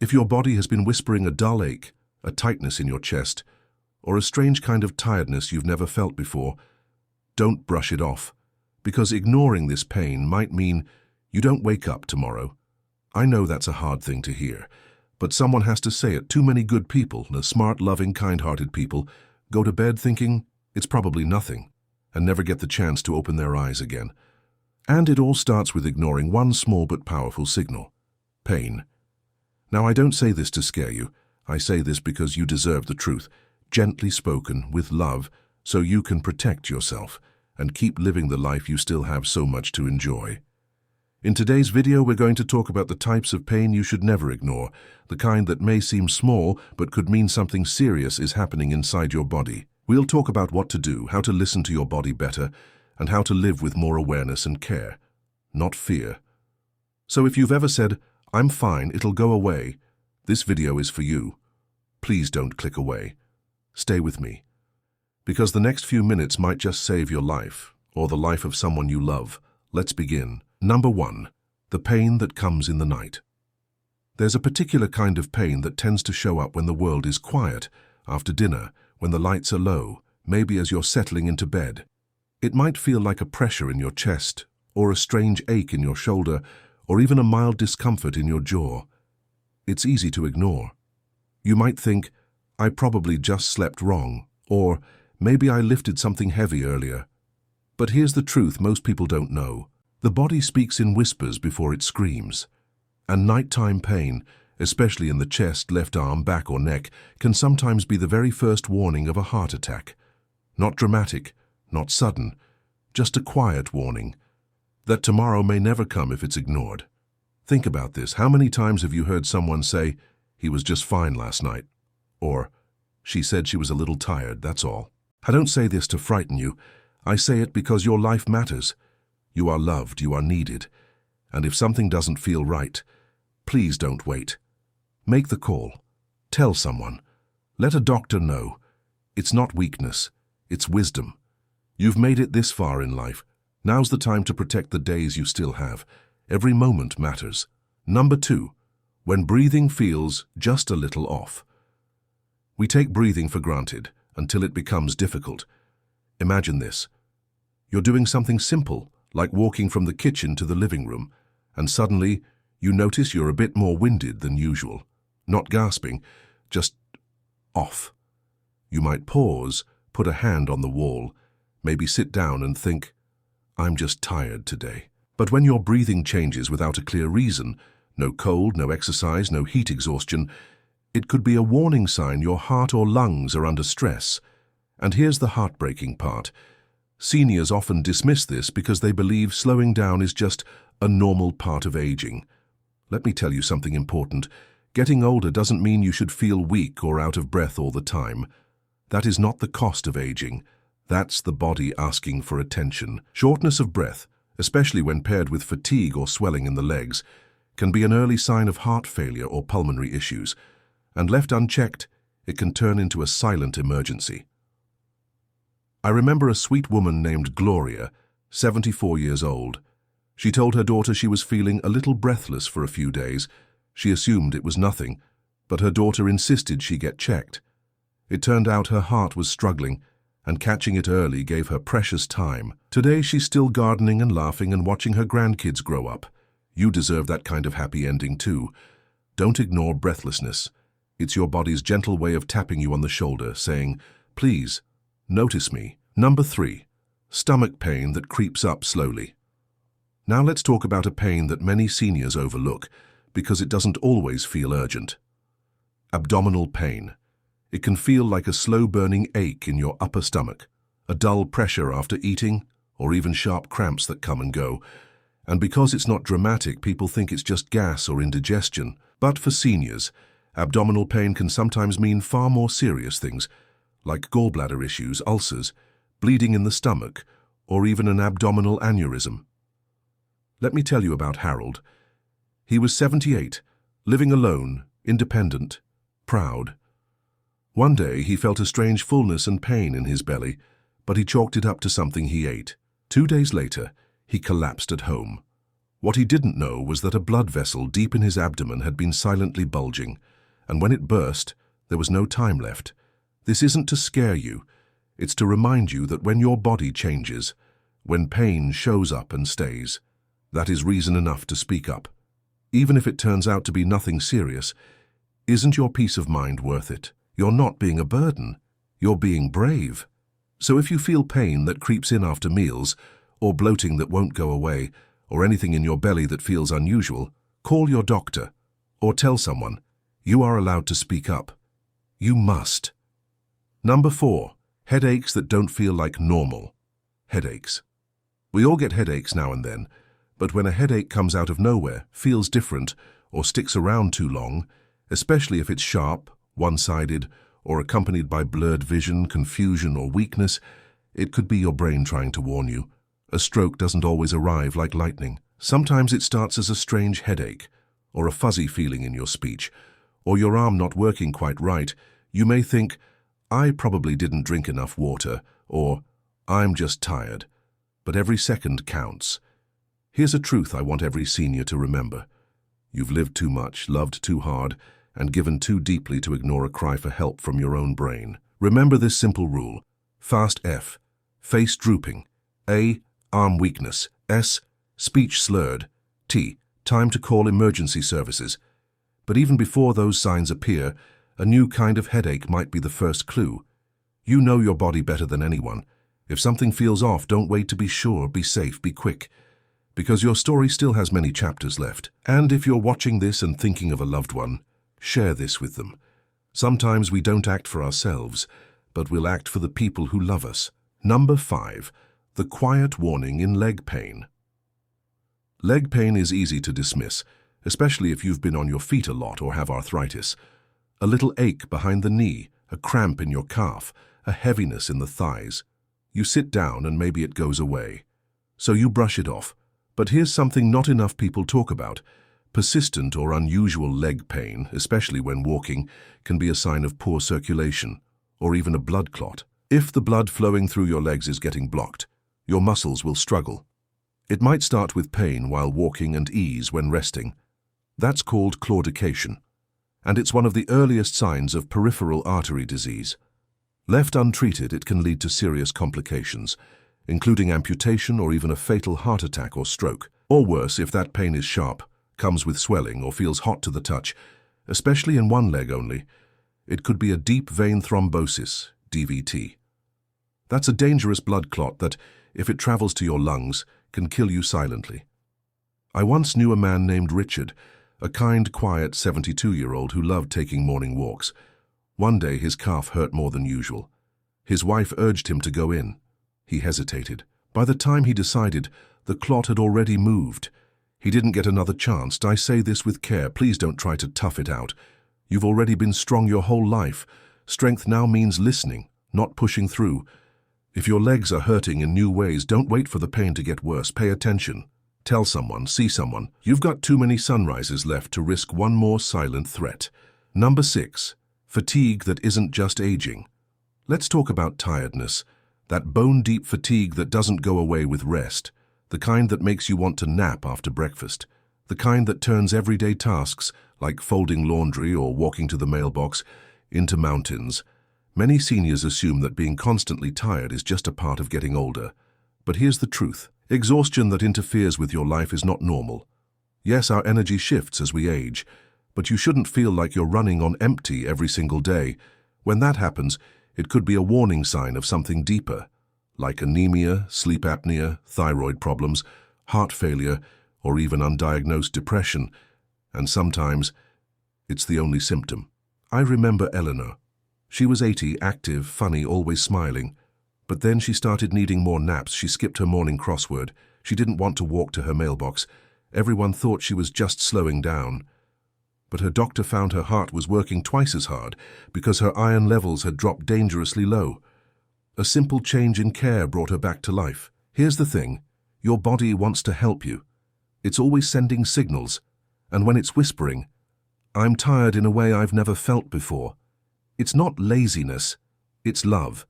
If your body has been whispering a dull ache, a tightness in your chest, or a strange kind of tiredness you've never felt before, don't brush it off, because ignoring this pain might mean you don't wake up tomorrow. I know that's a hard thing to hear, but someone has to say it. Too many good people, the smart, loving, kind-hearted people, go to bed thinking it's probably nothing and never get the chance to open their eyes again. And it all starts with ignoring one small but powerful signal: pain. Now, I don't say this to scare you. I say this because you deserve the truth, gently spoken, with love, so you can protect yourself and keep living the life you still have so much to enjoy. In today's video, we're going to talk about the types of pain you should never ignore, the kind that may seem small but could mean something serious is happening inside your body. We'll talk about what to do, how to listen to your body better, and how to live with more awareness and care, not fear. So if you've ever said, "I'm fine, it'll go away," this video is for you. Please don't click away. Stay with me, because the next few minutes might just save your life, or the life of someone you love. Let's begin. Number 1. The pain that comes in the night. There's a particular kind of pain that tends to show up when the world is quiet, after dinner, when the lights are low, maybe as you're settling into bed. It might feel like a pressure in your chest, or a strange ache in your shoulder, or even a mild discomfort in your jaw. It's easy to ignore. You might think, "I probably just slept wrong," or "maybe I lifted something heavy earlier." But here's the truth most people don't know. The body speaks in whispers before it screams. And nighttime pain, especially in the chest, left arm, back or neck, can sometimes be the very first warning of a heart attack. Not dramatic, not sudden, just a quiet warning that tomorrow may never come if it's ignored. Think about this. How many times have you heard someone say, "He was just fine last night," or "She said she was a little tired, that's all"? I don't say this to frighten you. I say it because your life matters. You are loved, you are needed. And if something doesn't feel right, please don't wait. Make the call. Tell someone. Let a doctor know. It's not weakness, it's wisdom. You've made it this far in life. Now's the time to protect the days you still have. Every moment matters. Number 2. When breathing feels just a little off. We take breathing for granted until it becomes difficult. Imagine this. You're doing something simple, like walking from the kitchen to the living room, and suddenly you notice you're a bit more winded than usual. Not gasping, just off. You might pause, put a hand on the wall, maybe sit down and think, "I'm just tired today." But when your breathing changes without a clear reason, no cold, no exercise, no heat exhaustion, it could be a warning sign your heart or lungs are under stress. And here's the heartbreaking part. Seniors often dismiss this because they believe slowing down is just a normal part of aging. Let me tell you something important. Getting older doesn't mean you should feel weak or out of breath all the time. That is not the cost of aging. That's the body asking for attention. Shortness of breath, especially when paired with fatigue or swelling in the legs, can be an early sign of heart failure or pulmonary issues, and left unchecked, it can turn into a silent emergency. I remember a sweet woman named Gloria, 74 years old. She told her daughter she was feeling a little breathless for a few days. She assumed it was nothing, but her daughter insisted she get checked. It turned out her heart was struggling, and catching it early gave her precious time. Today she's still gardening and laughing and watching her grandkids grow up. You deserve that kind of happy ending too. Don't ignore breathlessness. It's your body's gentle way of tapping you on the shoulder, saying, "Please, notice me." Number 3. Stomach pain that creeps up slowly. Now let's talk about a pain that many seniors overlook because it doesn't always feel urgent. Abdominal pain. It can feel like a slow-burning ache in your upper stomach, a dull pressure after eating, or even sharp cramps that come and go. And because it's not dramatic, people think it's just gas or indigestion. But for seniors, abdominal pain can sometimes mean far more serious things, like gallbladder issues, ulcers, bleeding in the stomach, or even an abdominal aneurysm. Let me tell you about Harold. He was 78, living alone, independent, proud. One day he felt a strange fullness and pain in his belly, but he chalked it up to something he ate. 2 days later, he collapsed at home. What he didn't know was that a blood vessel deep in his abdomen had been silently bulging, and when it burst, there was no time left. This isn't to scare you. It's to remind you that when your body changes, when pain shows up and stays, that is reason enough to speak up. Even if it turns out to be nothing serious, isn't your peace of mind worth it? You're not being a burden. You're being brave. So if you feel pain that creeps in after meals, or bloating that won't go away, or anything in your belly that feels unusual, call your doctor, or tell someone. You are allowed to speak up. You must. Number 4. Headaches that don't feel like normal. Headaches. We all get headaches now and then, but when a headache comes out of nowhere, feels different, or sticks around too long, especially if it's sharp, one-sided, or accompanied by blurred vision, confusion, or weakness, it could be your brain trying to warn you. A stroke doesn't always arrive like lightning. Sometimes it starts as a strange headache, or a fuzzy feeling in your speech, or your arm not working quite right. You may think, I probably didn't drink enough water, or I'm just tired. But every second counts. Here's a truth I want every senior to remember. You've lived too much, loved too hard, and given too deeply to ignore a cry for help from your own brain. Remember this simple rule. Fast F. Face drooping. A. Arm weakness. S. Speech slurred. T. Time to call emergency services. But even before those signs appear, a new kind of headache might be the first clue. You know your body better than anyone. If something feels off, don't wait to be sure, be safe, be quick. Because your story still has many chapters left. And if you're watching this and thinking of a loved one, share this with them. Sometimes we don't act for ourselves, but we'll act for the people who love us. Number 5. The quiet warning in leg pain. Leg pain is easy to dismiss, especially if you've been on your feet a lot or have arthritis. A little ache behind the knee, a cramp in your calf, a heaviness in the thighs. You sit down and maybe it goes away. So you brush it off. But here's something not enough people talk about. Persistent or unusual leg pain, especially when walking, can be a sign of poor circulation, or even a blood clot. If the blood flowing through your legs is getting blocked, your muscles will struggle. It might start with pain while walking and ease when resting. That's called claudication, and it's one of the earliest signs of peripheral artery disease. Left untreated, it can lead to serious complications, including amputation or even a fatal heart attack or stroke. Or worse, if that pain is sharp, comes with swelling or feels hot to the touch, especially in one leg only, it could be a deep vein thrombosis, DVT. That's a dangerous blood clot that, if it travels to your lungs, can kill you silently. I once knew a man named Richard, a kind, quiet 72-year-old who loved taking morning walks. One day his calf hurt more than usual. His wife urged him to go in. He hesitated. By the time he decided, the clot had already moved. He didn't get another chance. I say this with care. Please don't try to tough it out. You've already been strong your whole life. Strength now means listening, not pushing through. If your legs are hurting in new ways, don't wait for the pain to get worse. Pay attention. Tell someone, see someone. You've got too many sunrises left to risk one more silent threat. Number 6. Fatigue that isn't just aging. Let's talk about tiredness. That bone-deep fatigue that doesn't go away with rest. The kind that makes you want to nap after breakfast. The kind that turns everyday tasks, like folding laundry or walking to the mailbox, into mountains. Many seniors assume that being constantly tired is just a part of getting older. But here's the truth. Exhaustion that interferes with your life is not normal. Yes, our energy shifts as we age, but you shouldn't feel like you're running on empty every single day. When that happens, it could be a warning sign of something deeper, like anemia, sleep apnea, thyroid problems, heart failure, or even undiagnosed depression. And sometimes, it's the only symptom. I remember Eleanor. She was 80, active, funny, always smiling. But then she started needing more naps. She skipped her morning crossword. She didn't want to walk to her mailbox. Everyone thought she was just slowing down. But her doctor found her heart was working twice as hard because her iron levels had dropped dangerously low. A simple change in care brought her back to life. Here's the thing. Your body wants to help you. It's always sending signals. And when it's whispering, I'm tired in a way I've never felt before. It's not laziness. It's love.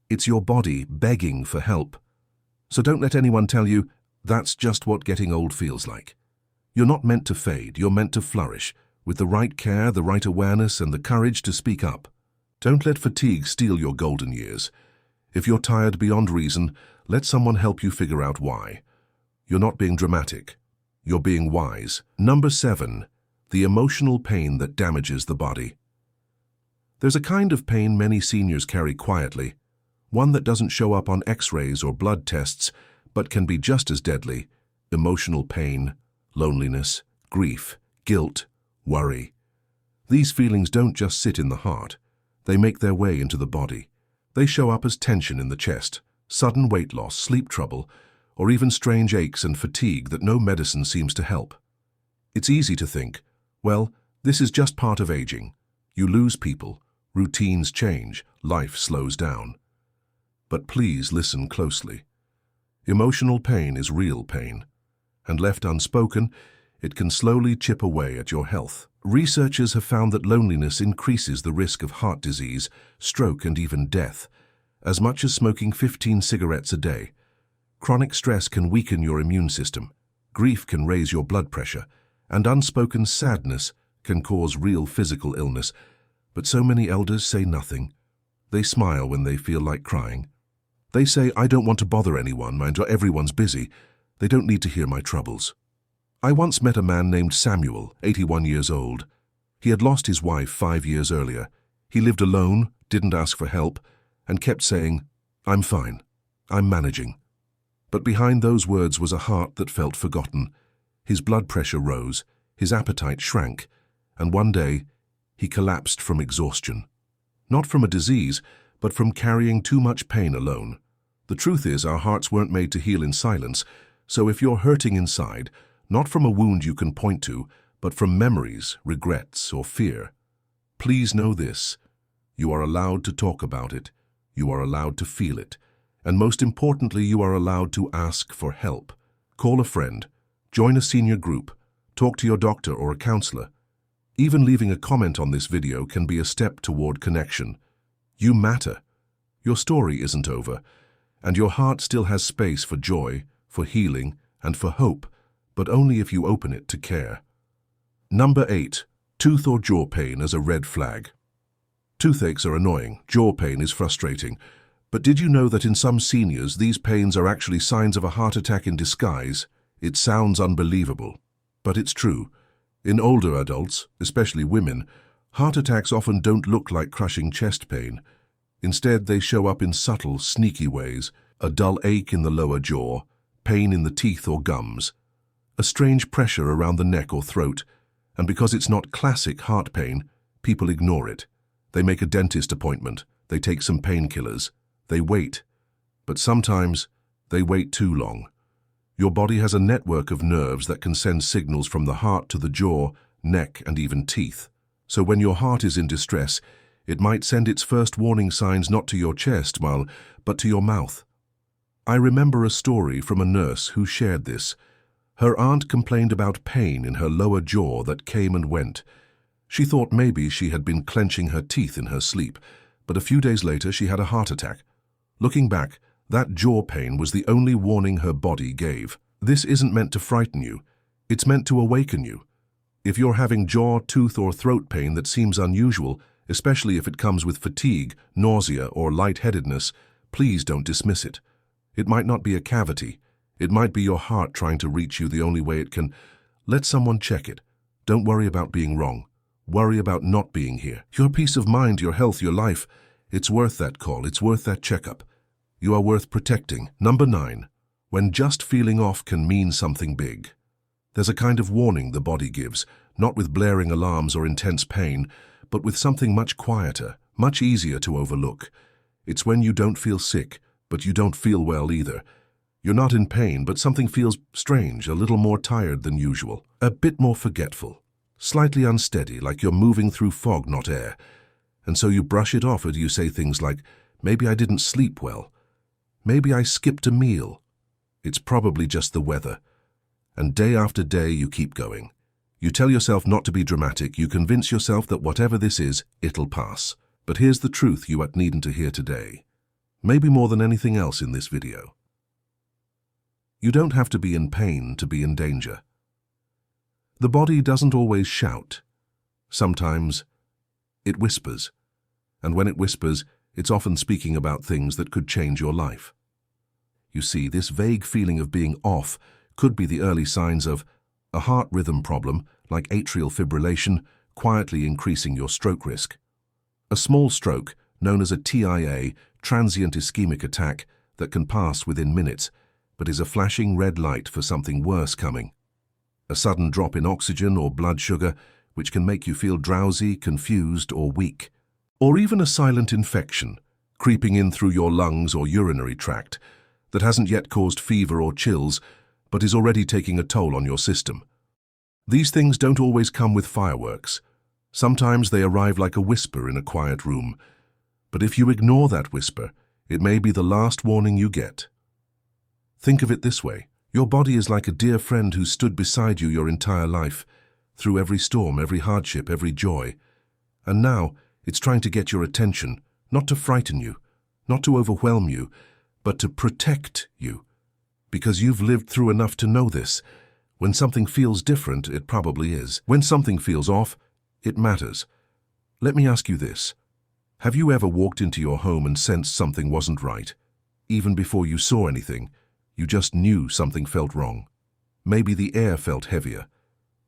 It's your body begging for help. So don't let anyone tell you, That's just what getting old feels like. You're not meant to fade, you're meant to flourish, with the right care, the right awareness, and the courage to speak up. Don't let fatigue steal your golden years. If you're tired beyond reason, let someone help you figure out why. You're not being dramatic. You're being wise. Number 7. The emotional pain that damages the body. There's a kind of pain many seniors carry quietly, one that doesn't show up on X-rays or blood tests, but can be just as deadly: emotional pain, loneliness, grief, guilt, worry. These feelings don't just sit in the heart. They make their way into the body. They show up as tension in the chest, sudden weight loss, sleep trouble, or even strange aches and fatigue that no medicine seems to help. It's easy to think, well, this is just part of aging. You lose people, routines change, life slows down. But please listen closely. Emotional pain is real pain, and left unspoken, it can slowly chip away at your health. Researchers have found that loneliness increases the risk of heart disease, stroke, and even death, as much as smoking 15 cigarettes a day. Chronic stress can weaken your immune system, grief can raise your blood pressure, and unspoken sadness can cause real physical illness. But so many elders say nothing. They smile when they feel like crying. They say, "I don't want to bother anyone, everyone's busy. They don't need to hear my troubles." I once met a man named Samuel, 81 years old. He had lost his wife 5 years earlier. He lived alone, didn't ask for help, and kept saying, "I'm fine. I'm managing." But behind those words was a heart that felt forgotten. His blood pressure rose, his appetite shrank, and one day he collapsed from exhaustion. Not from a disease, but from carrying too much pain alone. The truth is, our hearts weren't made to heal in silence, so if you're hurting inside, not from a wound you can point to, but from memories, regrets, or fear, please know this: you are allowed to talk about it, you are allowed to feel it, and most importantly, you are allowed to ask for help. Call a friend, join a senior group, talk to your doctor or a counselor. Even leaving a comment on this video can be a step toward connection. You matter. Your story isn't over, and your heart still has space for joy, for healing, and for hope, but only if you open it to care. Number 8. Tooth or jaw pain as a red flag. Toothaches are annoying, jaw pain is frustrating, but did you know that in some seniors these pains are actually signs of a heart attack in disguise? It sounds unbelievable, but it's true. In older adults, especially women, heart attacks often don't look like crushing chest pain. Instead, they show up in subtle, sneaky ways: a dull ache in the lower jaw, pain in the teeth or gums, a strange pressure around the neck or throat, and because it's not classic heart pain, people ignore it. They make a dentist appointment, they take some painkillers, they wait. But sometimes, they wait too long. Your body has a network of nerves that can send signals from the heart to the jaw, neck, and even teeth. So when your heart is in distress, it might send its first warning signs not to your chest, but to your mouth. I remember a story from a nurse who shared this. Her aunt complained about pain in her lower jaw that came and went. She thought maybe she had been clenching her teeth in her sleep, but a few days later she had a heart attack. Looking back, that jaw pain was the only warning her body gave. This isn't meant to frighten you. It's meant to awaken you. If you're having jaw, tooth, or throat pain that seems unusual, especially if it comes with fatigue, nausea, or lightheadedness, please don't dismiss it. It might not be a cavity. It might be your heart trying to reach you the only way it can. Let someone check it. Don't worry about being wrong. Worry about not being here. Your peace of mind, your health, your life, it's worth that call. It's worth that checkup. You are worth protecting. Number 9. When just feeling off can mean something big. There's a kind of warning the body gives, not with blaring alarms or intense pain, but with something much quieter, much easier to overlook. It's when you don't feel sick, but you don't feel well either. You're not in pain, but something feels strange, a little more tired than usual, a bit more forgetful, slightly unsteady, like you're moving through fog, not air. And so you brush it off, and you say things like, "Maybe I didn't sleep well. Maybe I skipped a meal." It's probably just the weather. And day after day you keep going. You tell yourself not to be dramatic. You convince yourself that whatever this is, it'll pass. But here's the truth you needn't to hear today. Maybe more than anything else in this video. You don't have to be in pain to be in danger. The body doesn't always shout. Sometimes it whispers. And when it whispers, it's often speaking about things that could change your life. You see, this vague feeling of being off could be the early signs of a heart rhythm problem, like atrial fibrillation, quietly increasing your stroke risk. A small stroke, known as a TIA, transient ischemic attack, that can pass within minutes, but is a flashing red light for something worse coming. A sudden drop in oxygen or blood sugar, which can make you feel drowsy, confused, or weak. Or even a silent infection, creeping in through your lungs or urinary tract, that hasn't yet caused fever or chills, but is already taking a toll on your system. These things don't always come with fireworks. Sometimes they arrive like a whisper in a quiet room. But if you ignore that whisper, it may be the last warning you get. Think of it this way. Your body is like a dear friend who stood beside you your entire life, through every storm, every hardship, every joy. And now, it's trying to get your attention, not to frighten you, not to overwhelm you, but to protect you. Because you've lived through enough to know this. When something feels different, it probably is. When something feels off, it matters. Let me ask you this. Have you ever walked into your home and sensed something wasn't right? Even before you saw anything, you just knew something felt wrong. Maybe the air felt heavier.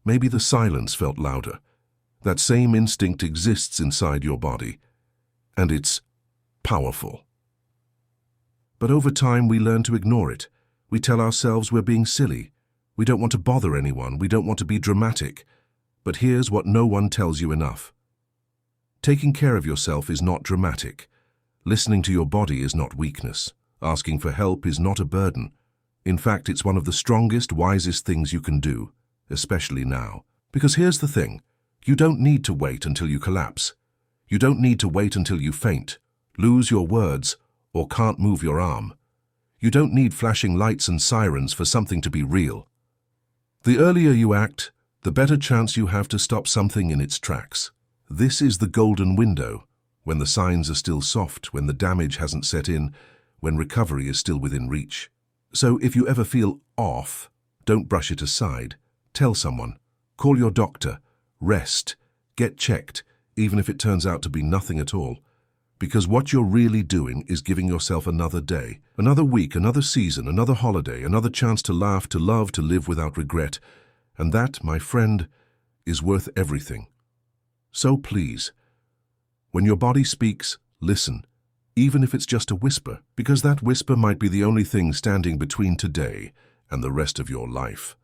Maybe the silence felt louder. That same instinct exists inside your body, and it's powerful. But over time, we learn to ignore it. We tell ourselves we're being silly. We don't want to bother anyone. We don't want to be dramatic. But here's what no one tells you enough. Taking care of yourself is not dramatic. Listening to your body is not weakness. Asking for help is not a burden. In fact, it's one of the strongest, wisest things you can do, especially now. Because here's the thing. You don't need to wait until you collapse. You don't need to wait until you faint, lose your words, or can't move your arm. You don't need flashing lights and sirens for something to be real. The earlier you act, the better chance you have to stop something in its tracks. This is the golden window, when the signs are still soft, when the damage hasn't set in, when recovery is still within reach. So if you ever feel off, don't brush it aside. Tell someone. Call your doctor. Rest. Get checked, even if it turns out to be nothing at all. Because what you're really doing is giving yourself another day, another week, another season, another holiday, another chance to laugh, to love, to live without regret. And that, my friend, is worth everything. So please, when your body speaks, listen, even if it's just a whisper, because that whisper might be the only thing standing between today and the rest of your life.